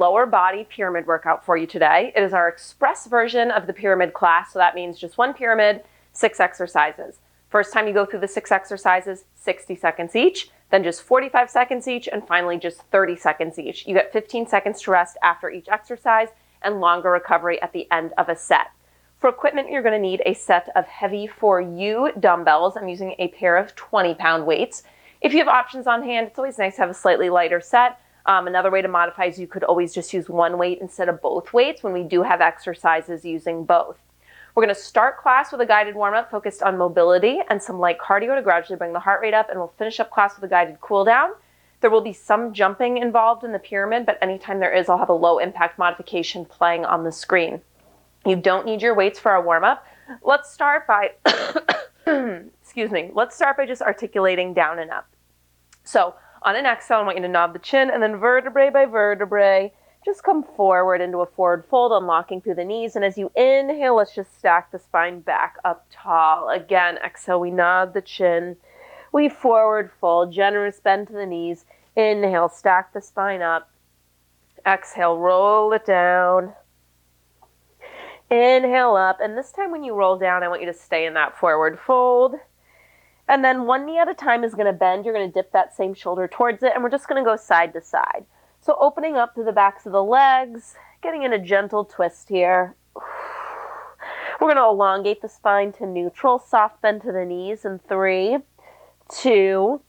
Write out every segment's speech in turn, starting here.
lower body pyramid workout for you today. It is our express version of the pyramid class, so that means just one pyramid, 6 exercises. First time you go through the 6 exercises, 60 seconds each, then just 45 seconds each, and finally just 30 seconds each. You get 15 seconds to rest after each exercise and longer recovery at the end of a set. For equipment, you're going to need a set of heavy for you dumbbells. I'm using a pair of 20-pound weights. If you have options on hand, it's always nice to have a slightly lighter set. Another way to modify is you could always just use one weight instead of both weights when we do have exercises using both. We're going to start class with a guided warm-up focused on mobility and some light cardio to gradually bring the heart rate up, and we'll finish up class with a guided cool down. There will be some jumping involved in the pyramid, but anytime there is, I'll have a low impact modification playing on the screen. You don't need your weights for our warm-up. Let's start by, let's start by just articulating down and up. So on an exhale, I want you to nod the chin, and then vertebrae by vertebrae, just come forward into a forward fold, unlocking through the knees. And as you inhale, let's just stack the spine back up tall. Again, exhale, we nod the chin. We forward fold, generous bend to the knees. Inhale, stack the spine up. Exhale, roll it down. Inhale up. And this time when you roll down, I want you to stay in that forward fold. And then one knee at a time is going to bend. You're going to dip that same shoulder towards it, and we're just going to go side to side. So opening up to the backs of the legs, getting in a gentle twist here. We're going to elongate the spine to neutral, soft bend to the knees in 3, 2,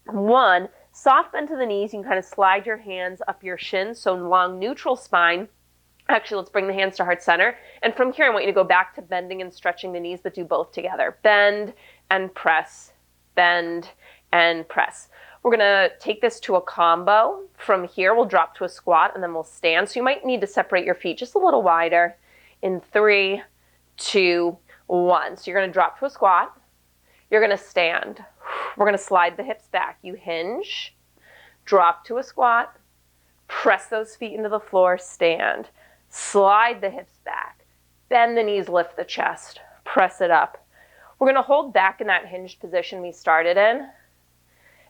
1. Soft bend to the knees. You can kind of slide your hands up your shins, so long neutral spine. Actually, let's bring the hands to heart center. And from here, I want you to go back to bending and stretching the knees, but do both together. Bend and press, bend and press. We're going to take this to a combo. From here, we'll drop to a squat, and then we'll stand. So you might need to separate your feet just a little wider in 3, 2, 1. So you're going to drop to a squat. You're going to stand. We're going to slide the hips back. You hinge, drop to a squat, press those feet into the floor, stand. Slide the hips back, bend the knees, lift the chest, press it up. We're going to hold back in that hinged position we started in. And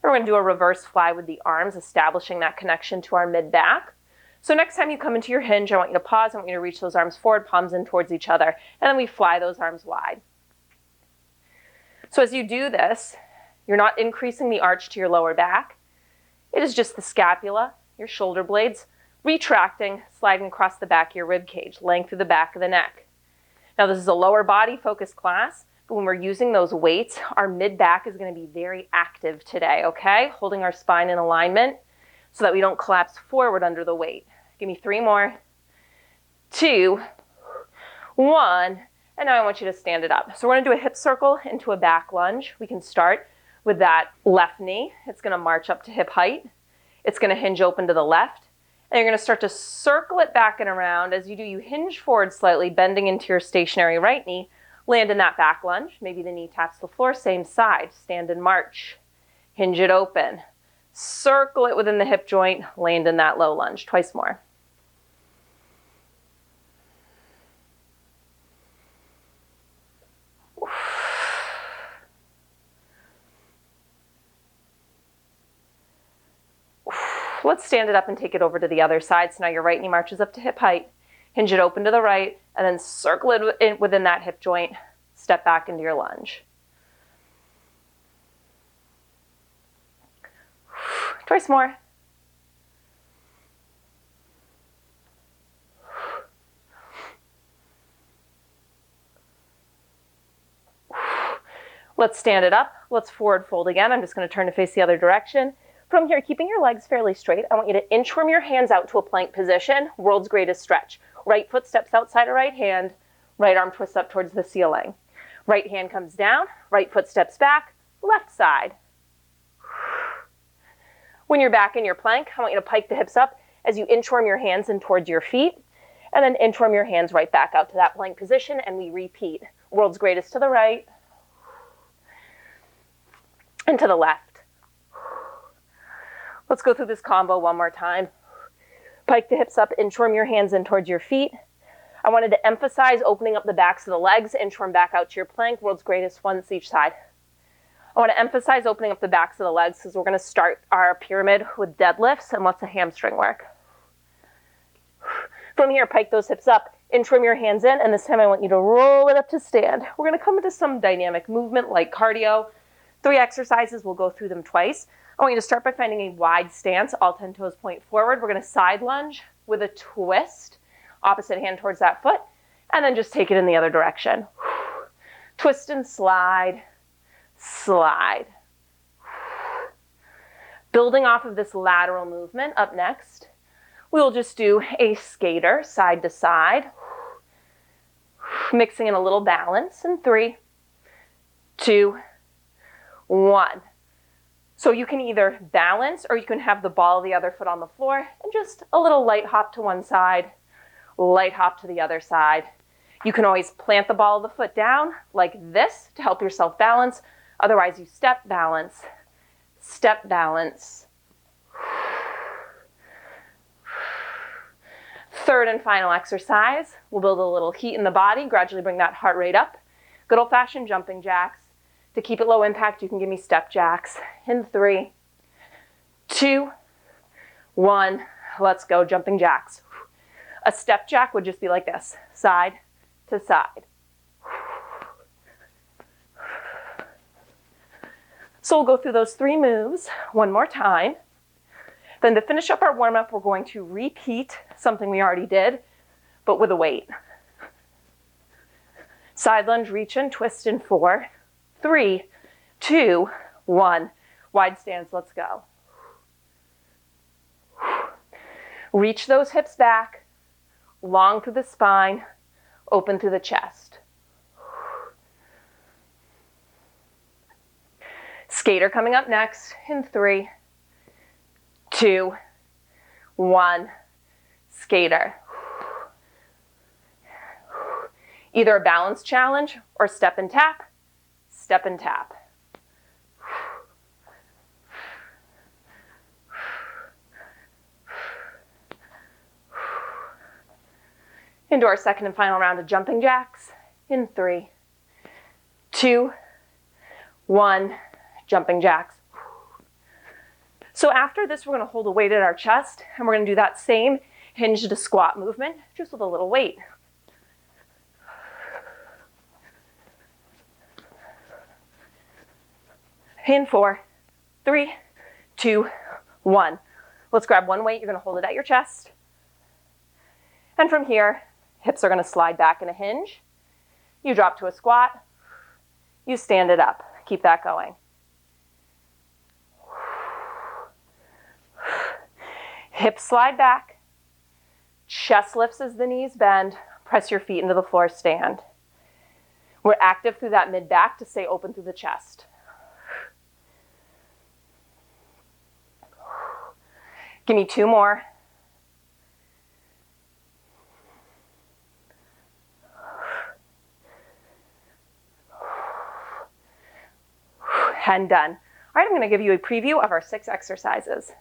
we're going to do a reverse fly with the arms, establishing that connection to our mid-back. So next time you come into your hinge, I want you to pause. I want you to reach those arms forward, palms in towards each other, and then we fly those arms wide. So as you do this, you're not increasing the arch to your lower back. It is just the scapula, your shoulder blades, retracting, sliding across the back of your rib cage, laying through the back of the neck. Now this is a lower body focused class, but when we're using those weights, our mid-back is going to be very active today, okay? Holding our spine in alignment so that we don't collapse forward under the weight. Give me 3 more. 2, 1, and now I want you to stand it up. So we're going to do a hip circle into a back lunge. We can start with that left knee. It's going to march up to hip height. It's going to hinge open to the left. And you're going to start to circle it back and around. As you do, you hinge forward slightly, bending into your stationary right knee. Land in that back lunge. Maybe the knee taps the floor, same side. Stand and march. Hinge it open. Circle it within the hip joint. Land in that low lunge. Twice more. Let's stand it up and take it over to the other side. So now your right knee marches up to hip height. Hinge it open to the right, and then circle it within that hip joint. Step back into your lunge. Twice more. Let's stand it up. Let's forward fold again. I'm just going to turn to face the other direction. From here, keeping your legs fairly straight, I want you to inchworm your hands out to a plank position, world's greatest stretch. Right foot steps outside of right hand, right arm twists up towards the ceiling. Right hand comes down, right foot steps back, left side. When you're back in your plank, I want you to pike the hips up as you inchworm your hands in towards your feet, and then inchworm your hands right back out to that plank position, and we repeat. World's greatest to the right, and to the left. Let's go through this combo one more time. Pike the hips up, inchworm your hands in towards your feet. I wanted to emphasize opening up the backs of the legs, inchworm back out to your plank, world's greatest once each side. I want to emphasize opening up the backs of the legs because we're going to start our pyramid with deadlifts and lots of hamstring work. From here, pike those hips up, trim your hands in, and this time I want you to roll it up to stand. We're going to come into some dynamic movement like cardio. 3 exercises, we'll go through them twice. I want you to start by finding a wide stance, all 10 toes point forward. We're going to side lunge with a twist, opposite hand towards that foot, and then just take it in the other direction. Twist and slide, slide. Building off of this lateral movement, up next, we'll just do a skater, side to side, mixing in a little balance in 3, 2, 1. So you can either balance or you can have the ball of the other foot on the floor and just a little light hop to one side, light hop to the other side. You can always plant the ball of the foot down like this to help yourself balance. Otherwise, you step balance, step balance. Third and final exercise, we'll build a little heat in the body, gradually bring that heart rate up. Good old-fashioned jumping jacks. To keep it low impact, you can give me step jacks in 3, 2, 1. Let's go, jumping jacks. A step jack would just be like this, side to side. So we'll go through those 3 moves one more time. Then to finish up our warm-up, we're going to repeat something we already did, but with a weight. Side lunge, reach in, twist in 4, 3, 2, 1. Wide stance, let's go. Reach those hips back, long through the spine, open through the chest. Skater coming up next in 3, 2, 1. Skater. Either a balance challenge or step and tap, step and tap. Into our second and final round of jumping jacks in 3, 2, 1, jumping jacks. So after this, we're going to hold a weight at our chest, and we're going to do that same hinge to squat movement, just with a little weight. In 4, 3, 2, 1. Let's grab one weight. You're going to hold it at your chest. And from here, hips are going to slide back in a hinge. You drop to a squat. You stand it up. Keep that going. Hips slide back. Chest lifts as the knees bend. Press your feet into the floor, stand. We're active through that mid-back to stay open through the chest. Give me 2 more. And done. All right, I'm going to give you a preview of our 6 exercises.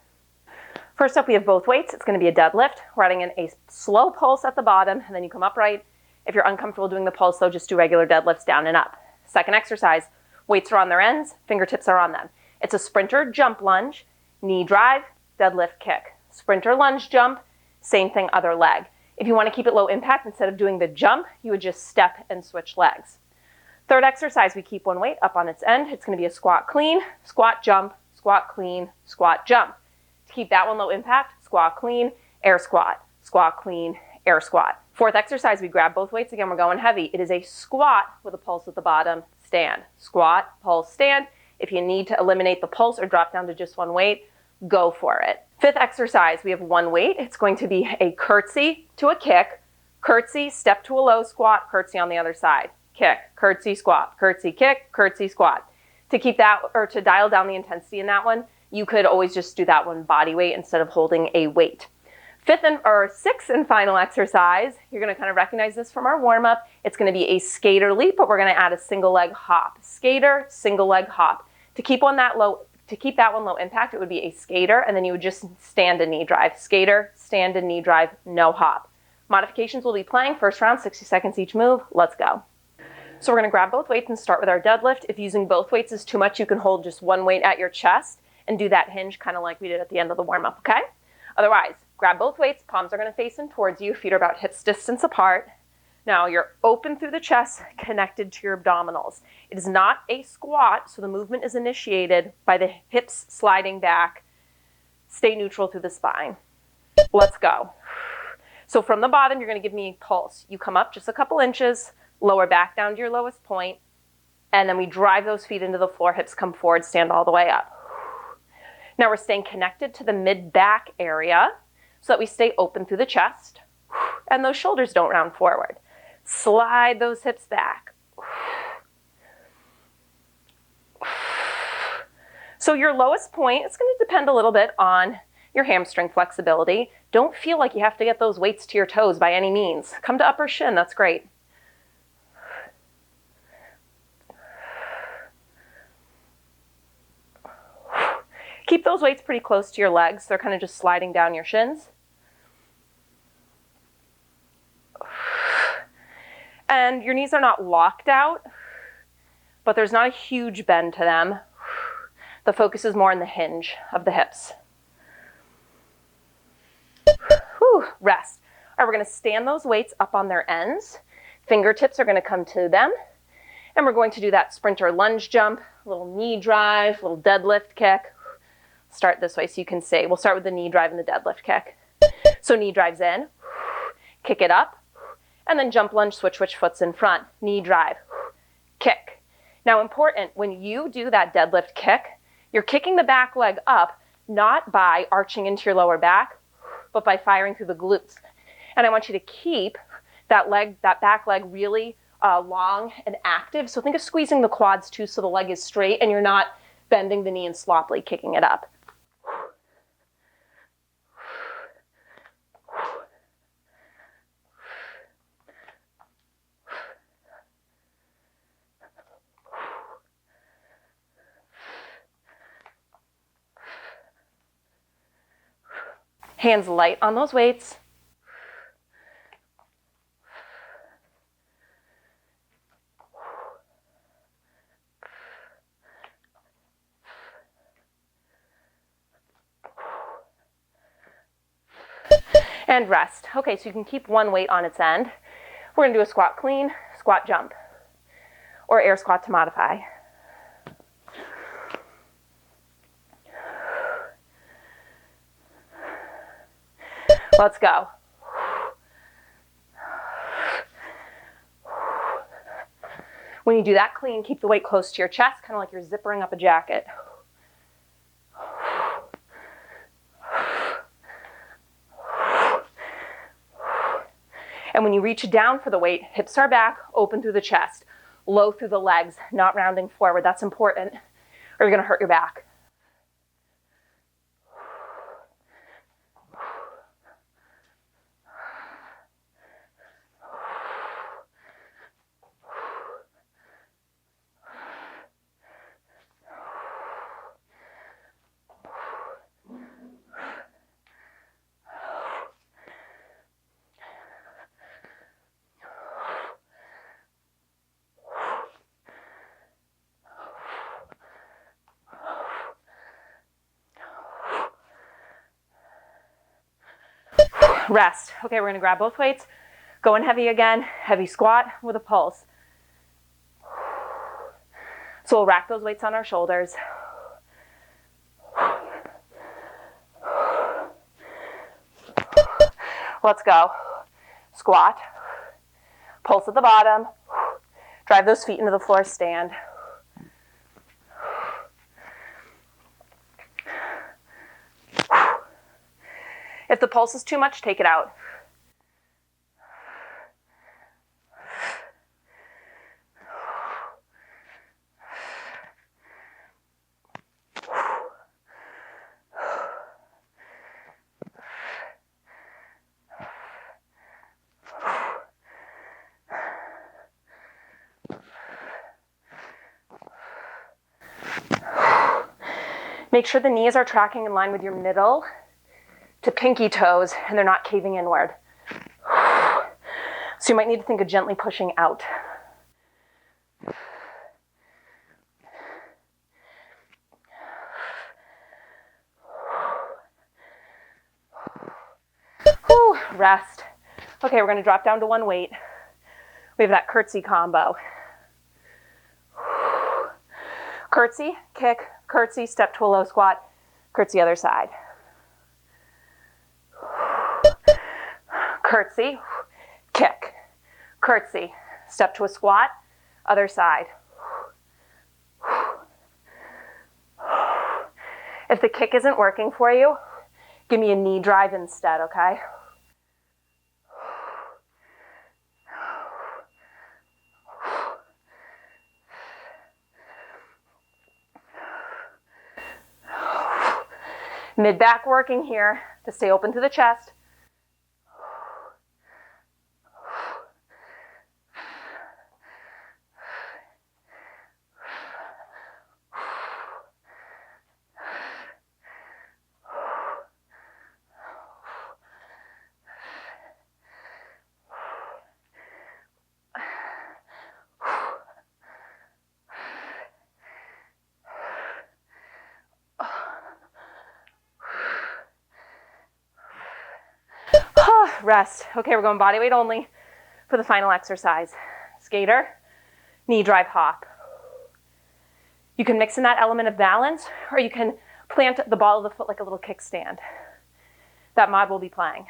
First up, we have both weights. It's going to be a deadlift. We're adding in a slow pulse at the bottom, and then you come upright. If you're uncomfortable doing the pulse, though, just do regular deadlifts down and up. Second exercise, weights are on their ends, fingertips are on them. It's a sprinter jump lunge, knee drive, deadlift kick. Sprinter lunge jump, same thing, other leg. If you want to keep it low impact, instead of doing the jump, you would just step and switch legs. Third exercise, we keep one weight up on its end. It's going to be a squat clean, squat jump, squat clean, squat jump. To keep that one low impact, squat clean, air squat, squat clean, air squat. Fourth exercise, we grab both weights. Again, we're going heavy. It is a squat with a pulse at the bottom, stand. Squat, pulse, stand. If you need to eliminate the pulse or drop down to just one weight, go for it. Fifth exercise, we have one weight. It's going to be a curtsy to a kick, curtsy, step to a low squat, curtsy on the other side. Kick, curtsy, squat, curtsy, kick, curtsy, squat. To keep that, or to dial down the intensity in that one, you could always just do that one body weight instead of holding a weight. Sixth and final exercise, you're going to kind of recognize this from our warm-up. It's going to be a skater leap, but we're going to add a single leg hop. Skater, single leg hop. To keep that one low impact, it would be a skater, and then you would just stand and knee drive. Skater, stand and knee drive, no hop. Modifications will be playing. First round, 60 seconds each move. Let's go. So we're going to grab both weights and start with our deadlift. If using both weights is too much, you can hold just one weight at your chest and do that hinge kind of like we did at the end of the warm-up, okay? Otherwise, grab both weights, palms are going to face in towards you, feet are about hips distance apart. Now you're open through the chest, connected to your abdominals. It is not a squat, so the movement is initiated by the hips sliding back. Stay neutral through the spine. Let's go. So from the bottom, you're going to give me a pulse. You come up just a couple inches, lower back down to your lowest point, and then we drive those feet into the floor, hips come forward, stand all the way up. Now we're staying connected to the mid-back area so that we stay open through the chest, and those shoulders don't round forward. Slide those hips back. So your lowest point, it's going to depend a little bit on your hamstring flexibility. Don't feel like you have to get those weights to your toes by any means. Come to upper shin, that's great. Keep those weights pretty close to your legs. They're kind of just sliding down your shins. And your knees are not locked out, but there's not a huge bend to them. The focus is more on the hinge of the hips. Whew, rest. All right, we're going to stand those weights up on their ends. Fingertips are going to come to them. And we're going to do that sprinter lunge jump, a little knee drive, a little deadlift kick. Start this way so you can see. We'll start with the knee drive and the deadlift kick. So knee drives in, kick it up, and then jump lunge, switch which foot's in front. Knee drive, kick. Now important, when you do that deadlift kick, you're kicking the back leg up, not by arching into your lower back, but by firing through the glutes. And I want you to keep that back leg really long and active. So think of squeezing the quads too so the leg is straight and you're not bending the knee and sloppily kicking it up. Hands light on those weights. And rest. Okay, so you can keep one weight on its end. We're going to do a squat clean, squat jump, or air squat to modify. Let's go. When you do that clean, keep the weight close to your chest, kind of like you're zippering up a jacket. And when you reach down for the weight, hips are back, open through the chest, low through the legs, not rounding forward. That's important, or you're going to hurt your back. Rest. Okay, we're going to grab both weights, go in heavy again, heavy squat with a pulse. So we'll rack those weights on our shoulders. Let's go. Squat, pulse at the bottom, drive those feet into the floor, stand. If the pulse is too much, take it out. Make sure the knees are tracking in line with your middle to pinky toes and they're not caving inward. So you might need to think of gently pushing out. Whew, rest. Okay, we're going to drop down to one weight. We have that curtsy combo. Curtsy, kick, curtsy, step to a low squat, curtsy other side. Curtsy, kick, curtsy, step to a squat, other side. If the kick isn't working for you, give me a knee drive instead, okay? Mid-back working here to stay open to the chest. Rest. Okay, we're going body weight only for the final exercise. Skater, knee drive hop. You can mix in that element of balance, or you can plant the ball of the foot like a little kickstand. That mod will be playing.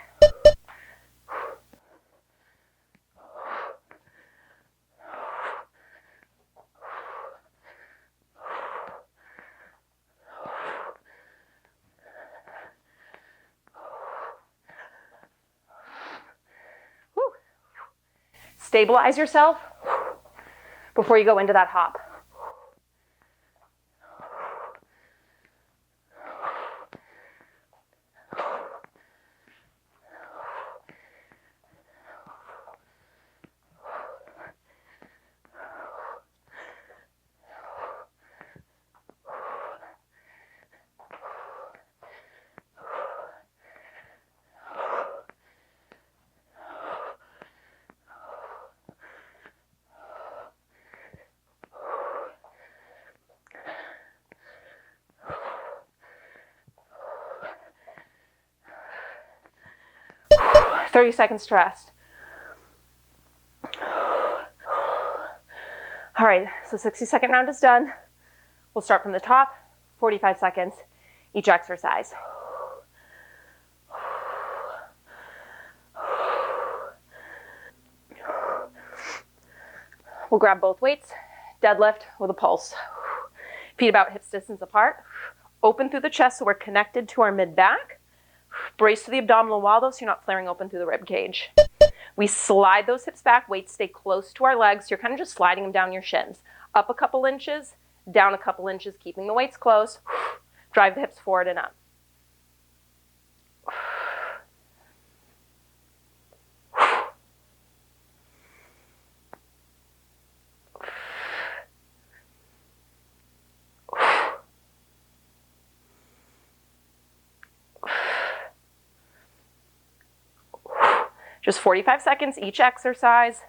Stabilize yourself before you go into that hop. Whew. 30 seconds to rest. All right, so 60-second round is done. We'll start from the top, 45 seconds each exercise. We'll grab both weights, deadlift with a pulse. Feet about hips distance apart. Open through the chest so we're connected to our mid-back. Brace to the abdominal wall though so you're not flaring open through the rib cage. We slide those hips back, weights stay close to our legs. You're kind of just sliding them down your shins. Up a couple inches, down a couple inches, keeping the weights close. Drive the hips forward and up. Just 45 seconds each exercise.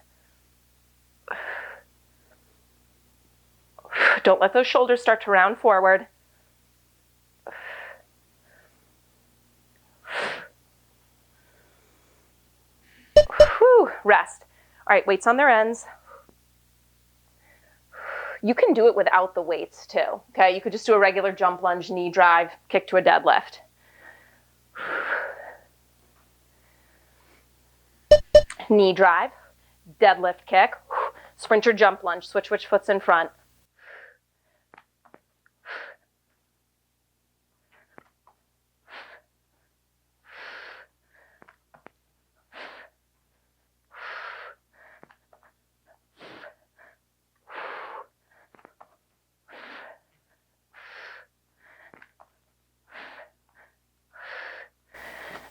Don't let those shoulders start to round forward. Whew, rest. All right, weights on their ends. You can do it without the weights too, okay? You could just do a regular jump lunge, knee drive, kick to a deadlift. Knee drive, deadlift kick, sprint or jump lunge, switch which foot's in front.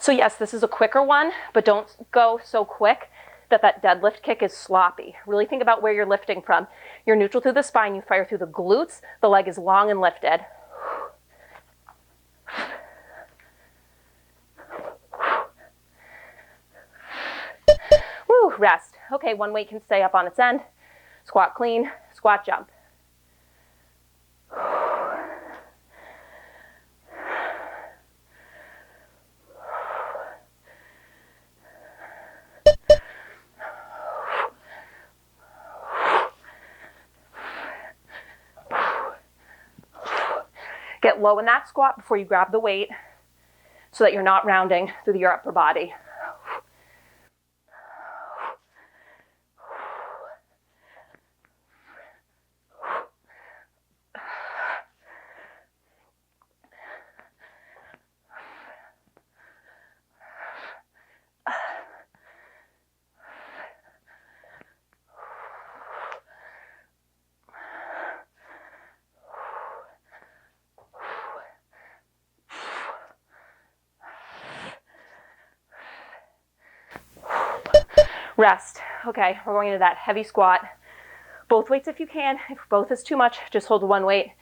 So yes, this is a quicker one, but don't go so quick that that deadlift kick is sloppy. Really think about where you're lifting from. You're neutral through the spine, you fire through the glutes, the leg is long and lifted. Woo, rest. Okay, one weight can stay up on its end. Squat clean, squat jump. Get low in that squat before you grab the weight so that you're not rounding through your upper body. Rest. Okay, we're going into that heavy squat. Both weights if you can. If both is too much, just hold one weight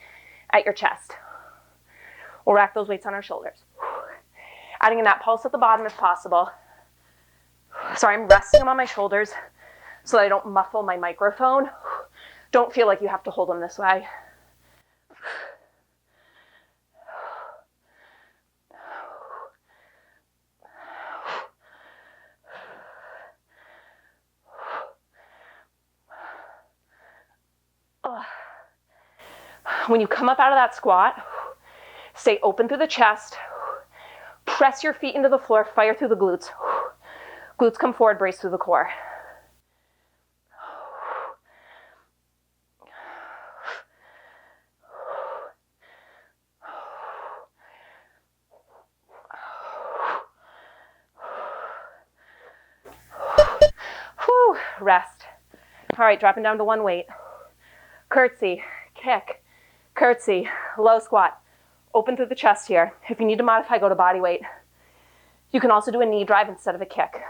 at your chest. We'll rack those weights on our shoulders. Adding in that pulse at the bottom if possible. Sorry, I'm resting them on my shoulders so that I don't muffle my microphone. Don't feel like you have to hold them this way. When you come up out of that squat, stay open through the chest. Press your feet into the floor, fire through the glutes. Glutes come forward, brace through the core. Whew, rest. All right, dropping down to one weight. Curtsy, kick, curtsy, low squat. Open through the chest here. If you need to modify, go to body weight. You can also do a knee drive instead of a kick.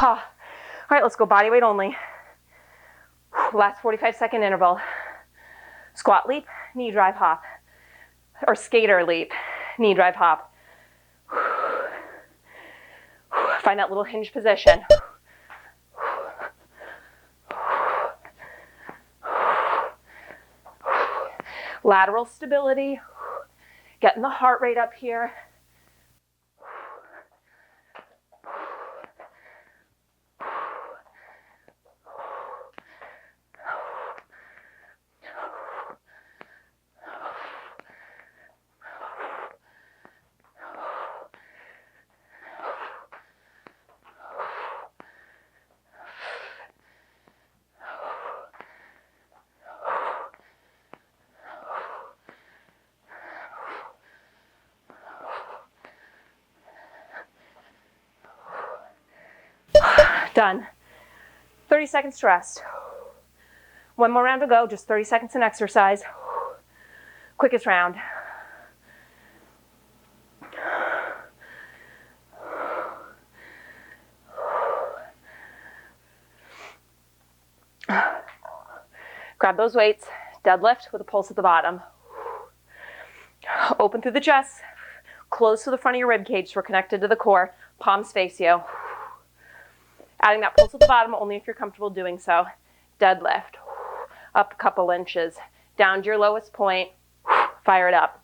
All right, let's go body weight only. Last 45-second interval. Squat leap, knee drive hop. Or skater leap, knee drive hop. Find that little hinge position. Lateral stability. Getting the heart rate up here. Done. 30 seconds to rest. One more round to go, just 30 seconds in exercise. Quickest round. Grab those weights, deadlift with a pulse at the bottom. Open through the chest, close to the front of your rib cage so we're connected to the core, palms face you. Adding that pulse at the bottom only if you're comfortable doing so. Deadlift, up a couple inches, down to your lowest point, fire it up.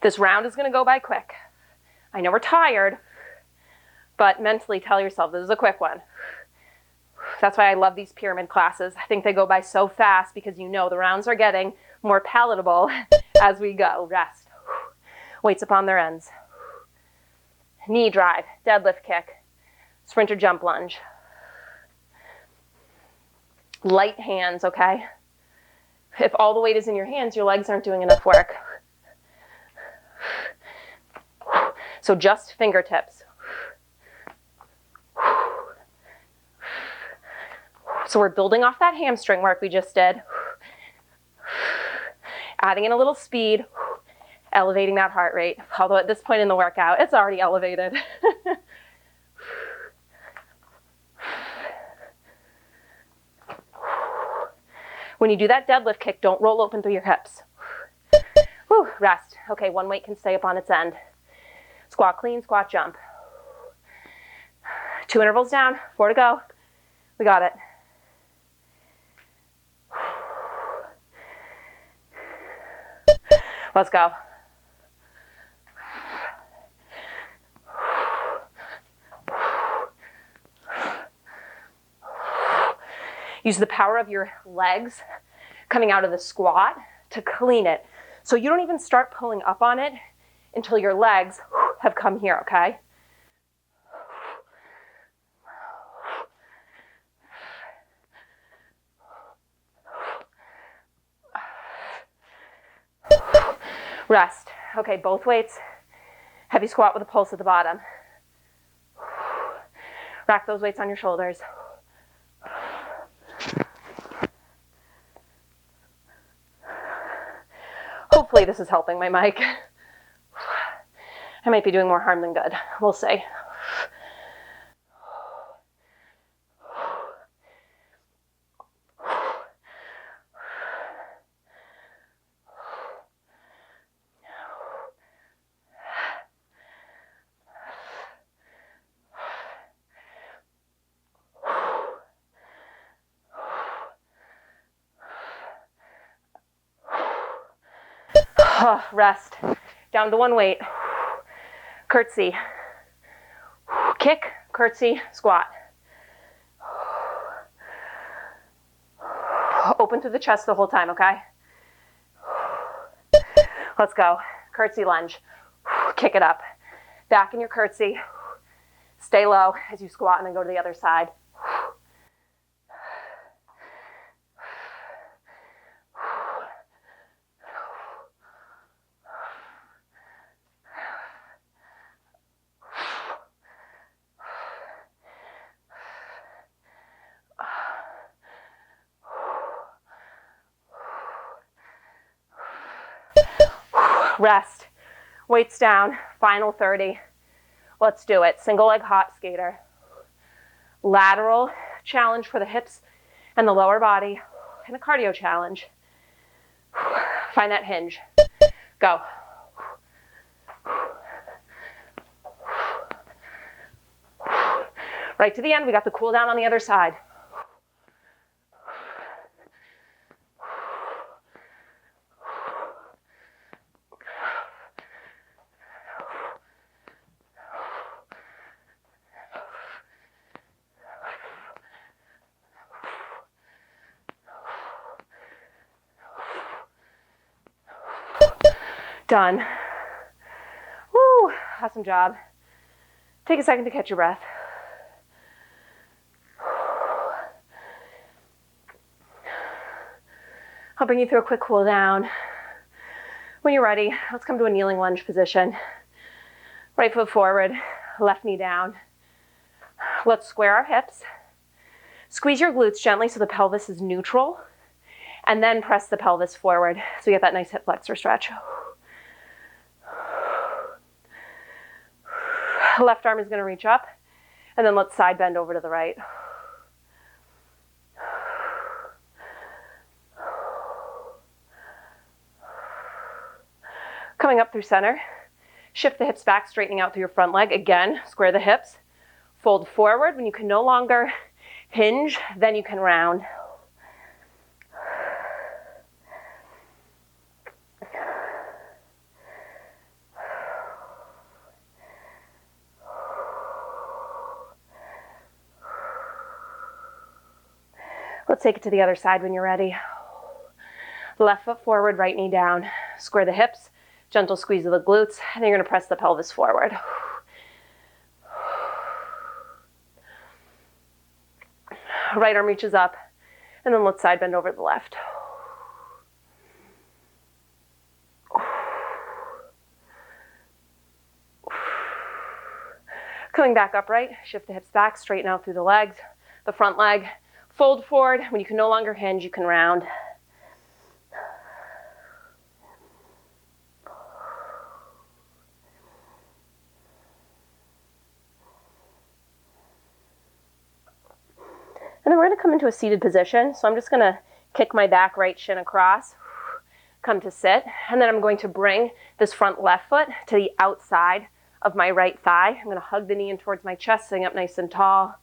This round is going to go by quick. I know we're tired, but mentally tell yourself this is a quick one. That's why I love these pyramid classes. I think they go by so fast because you know the rounds are getting more palatable as we go. Rest. Weights upon their ends. Knee drive, deadlift kick, sprinter jump lunge. Light hands, okay? If all the weight is in your hands, your legs aren't doing enough work. So just fingertips. So we're building off that hamstring work we just did. Adding in a little speed, elevating that heart rate. Although at this point in the workout, it's already elevated. When you do that deadlift kick, don't roll open through your hips. Whew, rest. Okay, one weight can stay up on its end. Squat clean, squat jump. 2 intervals down, 4 to go. We got it. Let's go. Use the power of your legs coming out of the squat to clean it. So you don't even start pulling up on it until your legs have come here, okay? Rest. Okay, both weights. Heavy squat with a pulse at the bottom. Rack those weights on your shoulders. Hopefully this is helping my mic. I might be doing more harm than good. We'll see. Rest. Down to one weight. Curtsy. Kick, curtsy, squat. Open through the chest the whole time, okay? Let's go. Curtsy lunge. Kick it up. Back in your curtsy. Stay low as you squat and then go to the other side. Rest. Weights down. Final 30. Let's do it. Single leg hot skater. Lateral challenge for the hips and the lower body. And a cardio challenge. Find that hinge. Go. Right to the end. We got the cool down on the other side. Done. Woo, awesome job. Take a second to catch your breath. I'll bring you through a quick cool down. When you're ready, let's come to a kneeling lunge position. Right foot forward, left knee down. Let's square our hips. Squeeze your glutes gently so the pelvis is neutral. And then press the pelvis forward so you get that nice hip flexor stretch. Left arm is going to reach up, and then let's side bend over to the right. Coming up through center, shift the hips back, straightening out through your front leg. Again, square the hips, fold forward. When you can no longer hinge, then you can round. Let's take it to the other side when you're ready. Left foot forward, right knee down. Square the hips, gentle squeeze of the glutes, and then you're going to press the pelvis forward. Right arm reaches up, and then let's side bend over to the left. Coming back upright, shift the hips back, straighten out through the legs, the front leg. Fold forward. When you can no longer hinge, you can round. And then we're going to come into a seated position. So I'm just going to kick my back right shin across, come to sit, and then I'm going to bring this front left foot to the outside of my right thigh. I'm going to hug the knee in towards my chest, sitting up nice and tall.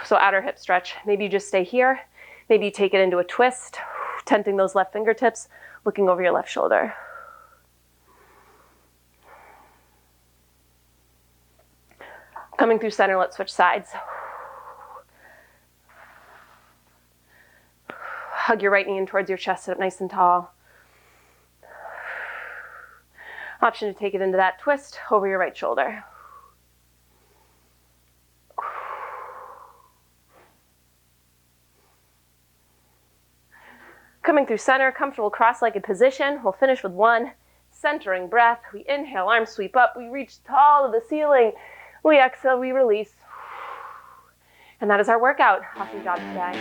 So outer hip stretch. Maybe you just stay here. Maybe you take it into a twist, tenting those left fingertips, looking over your left shoulder. Coming through center, let's switch sides. Hug your right knee in towards your chest, sit up nice and tall. Option to take it into that twist over your right shoulder. Coming through center, comfortable cross-legged position. We'll finish with one centering breath. We inhale, arms sweep up. We reach tall to the ceiling. We exhale, we release. And that is our workout. Awesome job today.